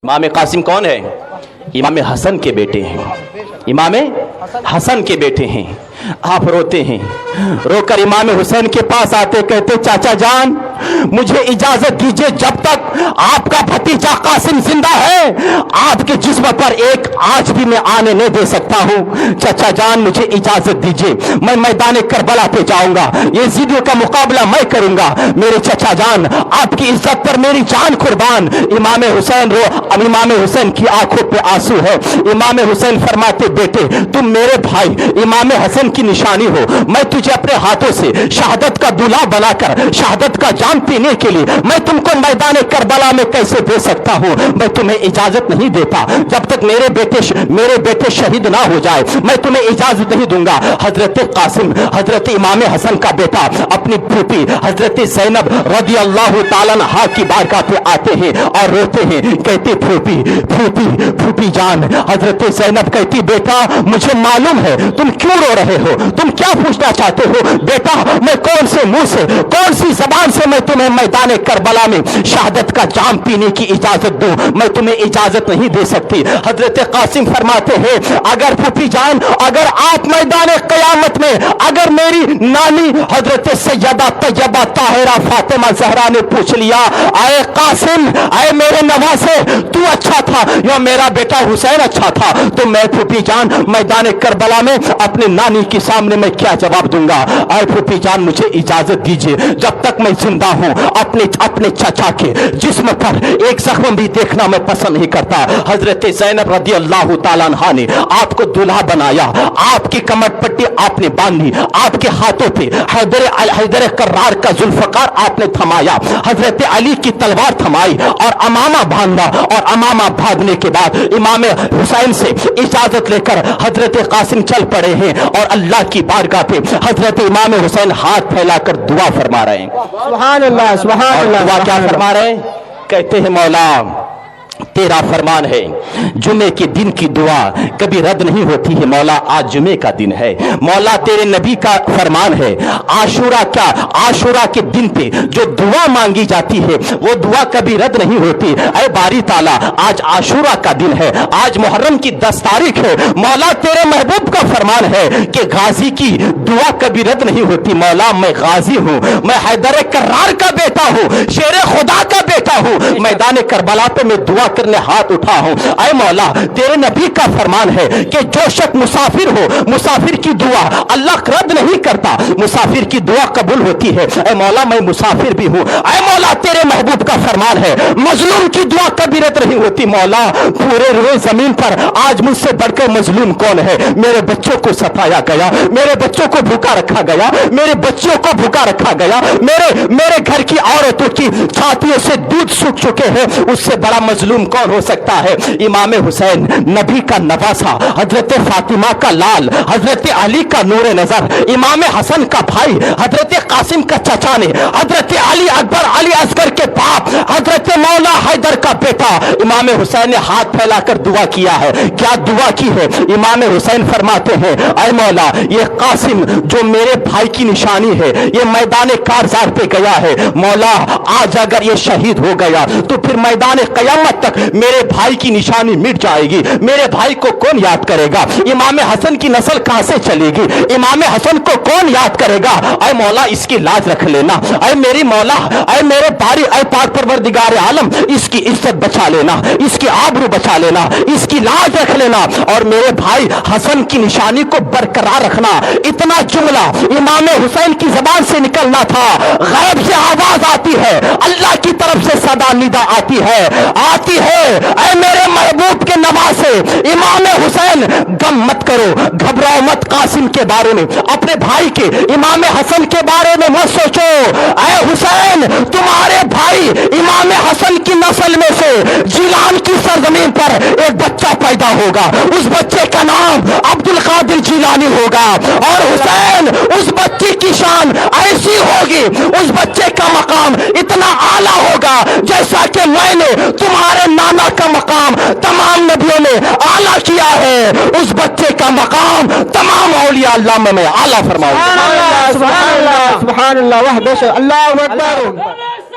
इमाम कासिम कौन है? इमाम हसन के बेटे हैं। इमाम हसन के बेटे हैं। आप रोते हैं, रोकर इमाम हुसैन के पास आते, कहते चाचा जान मुझे इजाजत दीजिए, जब तक आपका भतीजा कासिम जिंदा है आपके जिस्म पर एक आंच भी मैं आने नहीं दे सकता हूं। चाचा जान मुझे इजाजत दीजिए, मैं मैदान करबला पे जाऊंगा, ये जिद्दों का मुकाबला मैं करूंगा। मेरे चाचा जान आपकी इज्जत पर मेरी जान कुर्बान। इमाम हुसैन रो, अब इमाम हुसैन की आंखों पे आंसू है। इमाम हुसैन फरमाते बेटे तुम मेरे भाई इमाम हसन की निशानी हो, मैं तुझे अपने हाथों से शहादत का दूल्हा बनाकर शहादत का जाम पीने के लिए मैं तुमको मैदान करबला में कैसे दे सकता हूं। मैं तुम्हें इजाजत नहीं देता जब तक मेरे बेटे शहीद ना हो जाए, मैं तुम्हें इजाजत नहीं दूंगा। हजरत कासिम हजरत इमाम हसन का बेटा अपनी फूफी हजरत ज़ैनब रज़ी अल्लाह ताला अन्हा की बारगाह पे आते हैं और रोते हैं, कहते फूफी जान। हजरत ज़ैनब कहती बेटा मुझे मालूम है तुम क्यों रो रहे हो, तुम क्या पूछना चाहते हो। बेटा मैं कौन से मुंह से कौन सी जबान से मैं तुम्हें मैदान करबला में शहादत का जाम पीने की इजाजत दूं, मैं तुम्हें इजाजत नहीं दे सकती। हजरत कासिम फरमाते हैं अगर फूफी जान अगर आप मैदान कयामत में अगर मेरी नानी हजरत सैयदा तैयबा ताहिरा फातिमा ज़हरा ने पूछ लिया आए कासिम आए मेरे नवासे तू अच्छा था या मेरा बेटा हुसैन अच्छा था, तो मैं फूफी जान मैदान करबला में अपने नानी के सामने मैं क्या जवाब दूंगा। आए फूफी जान मुझे इजाजत दीजिए, जब तक मैं जिंदा हूं अपने चाचा के जिस्म पर एक जख्म भी देखना मैं पसंद नहीं करता। हजरत ज़ैनब रज़ी अल्लाह ताला अन्हा ने आपको दूल्हा बनाया, आपकी कमर पट्टी आपने बांधी, आपके हाथों पे हैदर कर्रार का जुल्फकार आपने थमाया, हजरत अली की तलवार थमाई और अमामा बांधा और अमामा बांधने के बाद इमाम हुसैन से इजाजत लेकर हजरत कासिम चल पड़े हैं और अल्लाह की बारगाह पे हजरत इमाम हुसैन हाथ फैलाकर दुआ फरमा रहे हैं। सुभान अल्लाह सुभान अल्लाह। दुआ क्या फरमा रहे हैं? कहते हैं मौला तेरा फरमान है जुमे के दिन की दुआ कभी रद्द नहीं होती है। मौला आज जुमे का दिन है, मौला तेरे नबी का फरमान है आशूरा के दिन पे जो दुआ मांगी जाती है वो दुआ कभी रद्द नहीं होती। ऐ बारी ताला आज आशूरा का दिन है, आज मुहर्रम की 10 तारीख है। मौला तेरे महबूब का फरमान है कि गाजी की दुआ कभी रद्द नहीं होती। मौला मैं गाजी हूँ, मैं हैदर कर्रार का बेटा हूँ, शेर खुदा का बेटा हूँ, मैदान करबला पे मैं दुआ करने हाथ उठा हूं। ऐ मौला तेरे नबी का फरमान है कि जो शख्स मुसाफिर हो मुसाफिर की दुआ अल्लाह रद्द नहीं करता, मुसाफिर की दुआ कबूल होती है। ऐ मौला मैं मुसाफिर भी हूं। ऐ मौला तेरे महबूब का फरमान है मजलूम की दुआ कभी रद्द नहीं होती। मौला पूरे रुए जमीन पर आज मुझसे बढ़कर मजलूम कौन है? मेरे बच्चों को सताया गया, मेरे बच्चों को भूखा रखा गया, मेरे बच्चों को भूखा रखा गया, मेरे घर की औरतों की छातियों से दूध सूख चुके हैं, उससे बड़ा मजलूम कौन हो सकता है? इमाम हुसैन नबी का नवासा, हजरत फातिमा का लाल, हजरत अली का नूरे नजर, इमाम हसन का भाई, हजरत कासिम का चचा ने, हजरत अली अकबर अली असगर के बाप, हजरत मौला हैदर का बेटा इमाम हुसैन ने हाथ फैलाकर दुआ किया है। क्या दुआ की है? इमाम हुसैन फरमाते हैं ऐ मौला ये कासिम जो मेरे भाई की निशानी है ये मैदान कारजार पे गया है, मौला आज अगर ये शहीद हो गया तो फिर मैदान कयामत तक मेरे भाई की निशानी मिट जाएगी, मेरे भाई को कौन याद करेगा? इमाम हसन की नस्ल कहां से चलेगी? इमाम हसन को कौन याद करेगा? ऐ मौला इसकी लाज रख लेना, ऐ मेरी मौला, ऐ मेरे बारी, ऐ पाक परवरदिगार आलम इसकी इज्जत बचा लेना, इसकी आबरू बचा लेना, इसकी लाज रख लेना और मेरे भाई हसन की निशानी को बरकरार रखना। इतना जुमला इमाम हुसैन की जबान से निकलना था, गैब से आवाज आती है, अल्लाह की तरफ से सदा निदा आती है ऐ मेरे महबूब के नवासे इमाम हुसैन गम मत करो, घबराओ मत कासिम के बारे में, अपने भाई के इमाम हसन के बारे में मत सोचो। ऐ हुसैन तुम्हारे भाई इमाम हसन की नस्ल में से जिलान की सरजमीन पर एक बच्चा पैदा होगा, उस बच्चे का नाम अब्दुल कादिर जिलानी होगा और हुसैन उस बच्चे की शान ऐसी होगी, उस बच्चे का मकाम इतना आला होगा जैसा कि मैंने तुम्हारे नाना का मकाम तमाम नबियों ने आला किया है, उस बच्चे का मकाम तमाम औलिया अल्लाह में आला फरमाऊंगा। सुभान अल्लाह सुभान अल्लाह वहदह अल्लाहु अकबर।